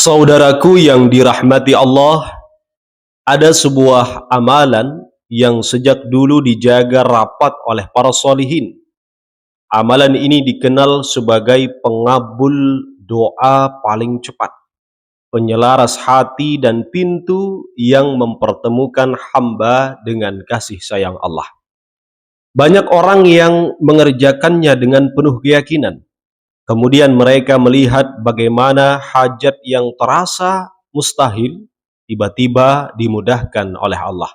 Saudaraku yang dirahmati Allah, ada sebuah amalan yang sejak dulu dijaga rapat oleh para solihin. Amalan ini dikenal sebagai pengabul doa paling cepat, penyelaras hati dan pintu yang mempertemukan hamba dengan kasih sayang Allah. Banyak orang yang mengerjakannya dengan penuh keyakinan. Kemudian mereka melihat bagaimana hajat yang terasa mustahil tiba-tiba dimudahkan oleh Allah.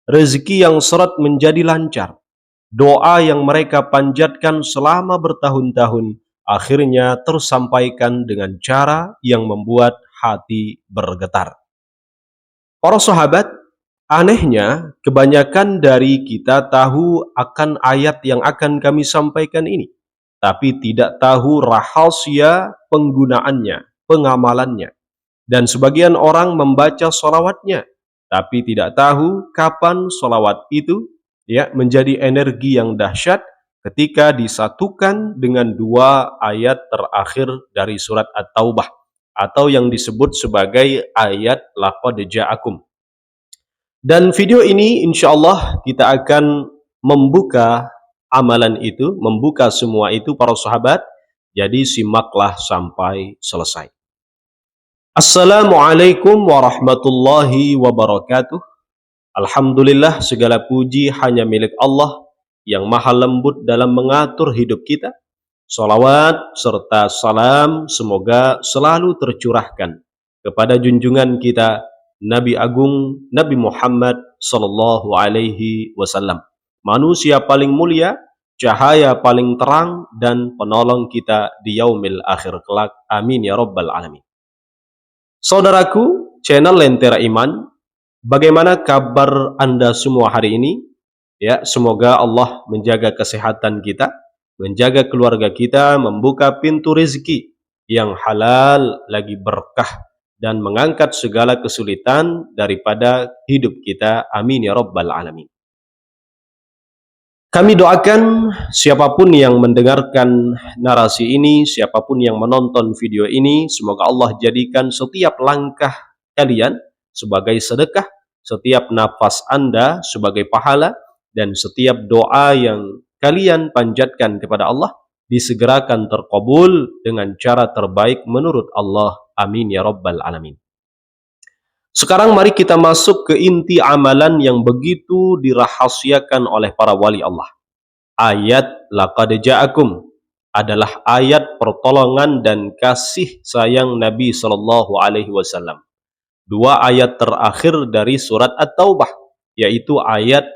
Rezeki yang seret menjadi lancar. Doa yang mereka panjatkan selama bertahun-tahun akhirnya tersampaikan dengan cara yang membuat hati bergetar. Para sahabat, anehnya kebanyakan dari kita tahu akan ayat yang akan kami sampaikan ini, tapi tidak tahu rahasia penggunaannya, pengamalannya. Dan sebagian orang membaca solawatnya, tapi tidak tahu kapan solawat itu menjadi energi yang dahsyat ketika disatukan dengan dua ayat terakhir dari surat At-Taubah, atau yang disebut sebagai ayat Laqad Ja'akum. Dan video ini insyaallah kita akan membuka amalan itu, membuka semua itu para sahabat. Jadi simaklah sampai selesai. Assalamualaikum warahmatullahi wabarakatuh. Alhamdulillah, segala puji hanya milik Allah yang maha lembut dalam mengatur hidup kita. Salawat serta salam semoga selalu tercurahkan kepada junjungan kita Nabi Agung Nabi Muhammad sallallahu alaihi wasallam, manusia paling mulia, cahaya paling terang, dan penolong kita di yaumil akhir kelak. Amin ya rabbal alamin. Saudaraku, channel Lentera Iman, bagaimana kabar Anda semua hari ini? Ya, semoga Allah menjaga kesehatan kita, menjaga keluarga kita, membuka pintu rezeki yang halal lagi berkah, dan mengangkat segala kesulitan daripada hidup kita. Amin ya rabbal alamin. Kami doakan siapapun yang mendengarkan narasi ini, siapapun yang menonton video ini, semoga Allah jadikan setiap langkah kalian sebagai sedekah, setiap nafas Anda sebagai pahala, dan setiap doa yang kalian panjatkan kepada Allah disegerakan terkabul dengan cara terbaik menurut Allah. Amin ya rabbal alamin. Sekarang mari kita masuk ke inti amalan yang begitu dirahasiakan oleh para wali Allah. Ayat Laqad Ja'akum adalah ayat pertolongan dan kasih sayang Nabi sallallahu alaihi wasallam. Dua ayat terakhir dari surat At-Taubah, yaitu ayat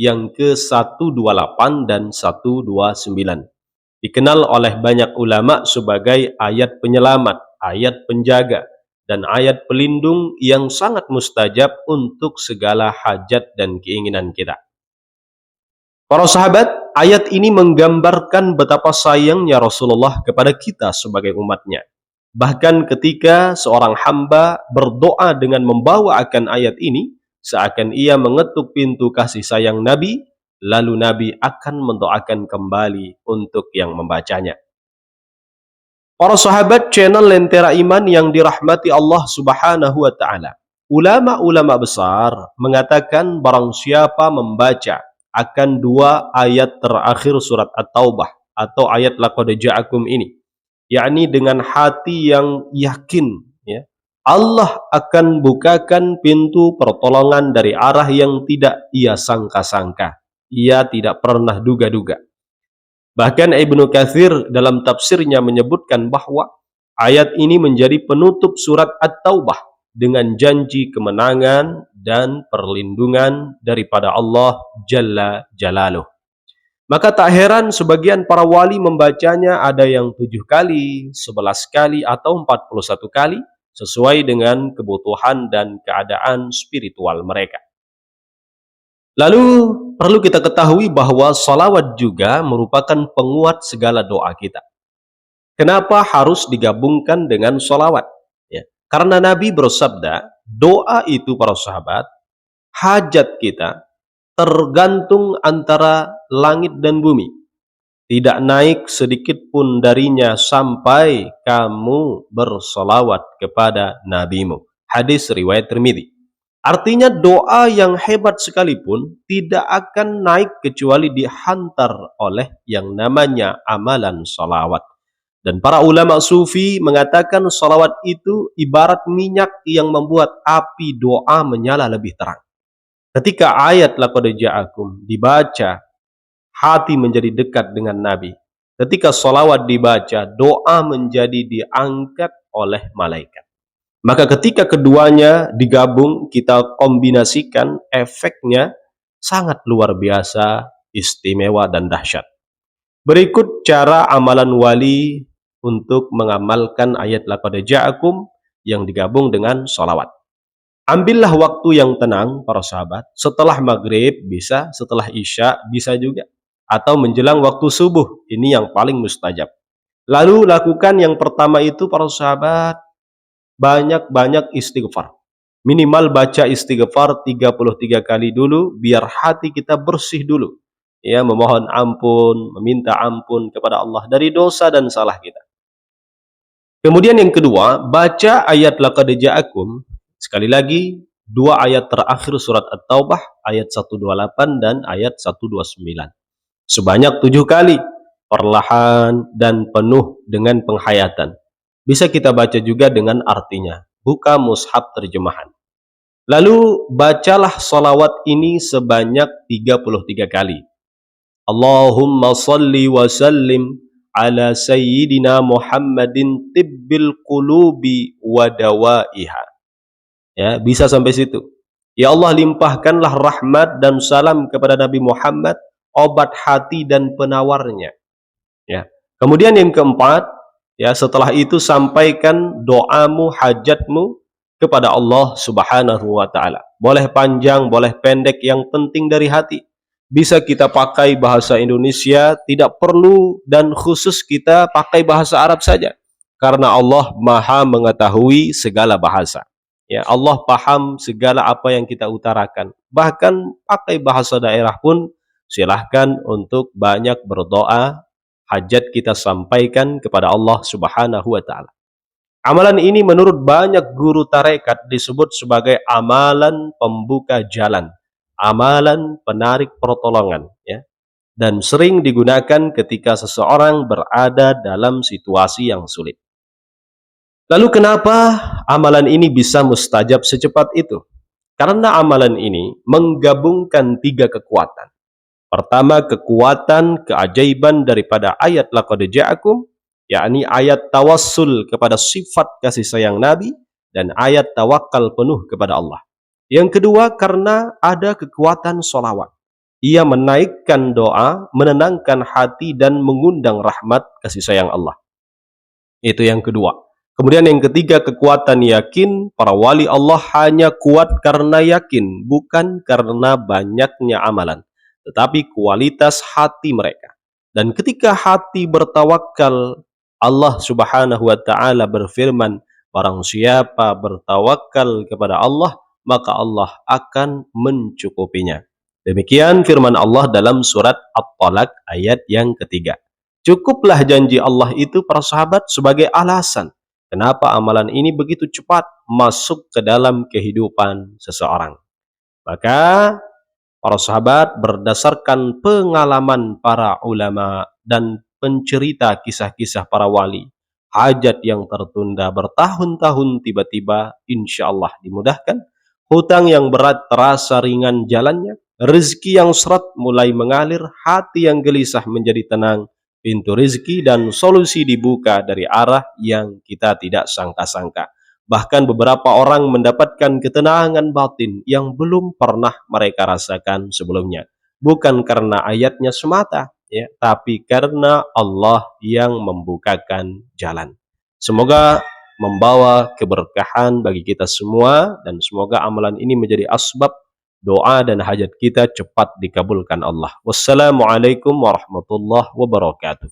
yang ke-128 dan 129. Dikenal oleh banyak ulama sebagai ayat penyelamat, ayat penjaga, dan ayat pelindung yang sangat mustajab untuk segala hajat dan keinginan kita. Para sahabat, ayat ini menggambarkan betapa sayangnya Rasulullah kepada kita sebagai umatnya. Bahkan ketika seorang hamba berdoa dengan membawa akan ayat ini, seakan ia mengetuk pintu kasih sayang Nabi, lalu Nabi akan mendoakan kembali untuk yang membacanya. Para sahabat channel Lentera Iman yang dirahmati Allah subhanahu wa ta'ala, ulama-ulama besar mengatakan barang siapa membaca akan dua ayat terakhir surat At-Taubah atau ayat Laqad Ja'akum ini, yakni dengan hati yang yakin, Allah akan bukakan pintu pertolongan dari arah yang tidak ia sangka-sangka, ia tidak pernah duga-duga. Bahkan Ibnu Katsir dalam tafsirnya menyebutkan bahwa ayat ini menjadi penutup surat At-Taubah dengan janji kemenangan dan perlindungan daripada Allah Jalla Jalaluh. Maka tak heran sebagian para wali membacanya ada yang 7 kali, 11 kali, atau 41 kali, sesuai dengan kebutuhan dan keadaan spiritual mereka. Lalu perlu kita ketahui bahwa salawat juga merupakan penguat segala doa kita. Kenapa harus digabungkan dengan salawat? Karena Nabi bersabda, doa itu para sahabat, hajat kita tergantung antara langit dan bumi. tidak naik sedikit pun darinya sampai kamu bersolawat kepada nabimu. Hadis riwayat Tirmidzi. Artinya doa yang hebat sekalipun tidak akan naik kecuali dihantar oleh yang namanya amalan salawat. Dan para ulama sufi mengatakan salawat itu ibarat minyak yang membuat api doa menyala lebih terang. Ketika ayat laqad ja'akum dibaca, hati menjadi dekat dengan Nabi. Ketika salawat dibaca, doa menjadi diangkat oleh malaikat. Maka ketika keduanya digabung, kita kombinasikan, efeknya sangat luar biasa, istimewa dan dahsyat. Berikut cara amalan wali untuk mengamalkan ayat laqad ja'akum yang digabung dengan sholawat. Ambillah waktu yang tenang para sahabat, setelah maghrib bisa, setelah isya bisa juga, atau menjelang waktu subuh, ini yang paling mustajab. Lalu lakukan yang pertama itu para sahabat, banyak-banyak istighfar. Minimal baca istighfar 33 kali dulu, biar hati kita bersih dulu. Ya, memohon ampun, meminta ampun kepada Allah dari dosa dan salah kita. Kemudian yang kedua, baca ayat laqad ja'akum. Sekali lagi, dua ayat terakhir surat At-Taubah, ayat 128 dan ayat 129. Sebanyak 7 kali, perlahan dan penuh dengan penghayatan. Bisa kita baca juga dengan artinya. Buka mushaf terjemahan. Lalu bacalah salawat ini sebanyak 33 kali. Allahumma salli wa sallim ala sayyidina Muhammadin tibbil qulubi wa dawaiha. Ya, bisa sampai situ. Ya Allah, limpahkanlah rahmat dan salam kepada Nabi Muhammad, obat hati dan penawarnya. Ya. Kemudian yang keempat, ya, setelah itu sampaikan doamu, hajatmu kepada Allah Subhanahu wa taala. Boleh panjang, boleh pendek, yang penting dari hati. Bisa kita pakai bahasa Indonesia, tidak perlu dan khusus kita pakai bahasa Arab saja. Karena Allah Maha mengetahui segala bahasa. Ya, Allah paham segala apa yang kita utarakan. Bahkan pakai bahasa daerah pun silahkan untuk banyak berdoa, hajat kita sampaikan kepada Allah Subhanahu wa taala. Amalan ini menurut banyak guru tarekat disebut sebagai amalan pembuka jalan, amalan penarik pertolongan, ya. Dan sering digunakan ketika seseorang berada dalam situasi yang sulit. Lalu kenapa amalan ini bisa mustajab secepat itu? Karena amalan ini menggabungkan 3 kekuatan. Pertama, kekuatan keajaiban daripada ayat laqad ja'akum, yakni ayat tawassul kepada sifat kasih sayang Nabi dan ayat tawakal penuh kepada Allah. Yang kedua, karena ada kekuatan sholawat. Ia menaikkan doa, menenangkan hati dan mengundang rahmat kasih sayang Allah. Itu yang kedua. Kemudian yang ketiga, kekuatan yakin. Para wali Allah hanya kuat karena yakin, bukan karena banyaknya amalan, tetapi kualitas hati mereka. Dan ketika hati bertawakal, Allah Subhanahu wa taala berfirman, barang siapa bertawakal kepada Allah, maka Allah akan mencukupinya. Demikian firman Allah dalam surat At-Talaq ayat yang ketiga. Cukuplah janji Allah itu para sahabat sebagai alasan kenapa amalan ini begitu cepat masuk ke dalam kehidupan seseorang. Maka para sahabat berdasarkan pengalaman para ulama dan pencerita kisah-kisah para wali, hajat yang tertunda bertahun-tahun tiba-tiba insya Allah dimudahkan, hutang yang berat terasa ringan jalannya, rezeki yang seret mulai mengalir, hati yang gelisah menjadi tenang, pintu rezeki dan solusi dibuka dari arah yang kita tidak sangka-sangka. Bahkan beberapa orang mendapatkan ketenangan batin yang belum pernah mereka rasakan sebelumnya. Bukan karena ayatnya semata, ya, tapi karena Allah yang membukakan jalan. Semoga membawa keberkahan bagi kita semua, dan semoga amalan ini menjadi asbab doa dan hajat kita cepat dikabulkan Allah. Wassalamualaikum warahmatullahi wabarakatuh.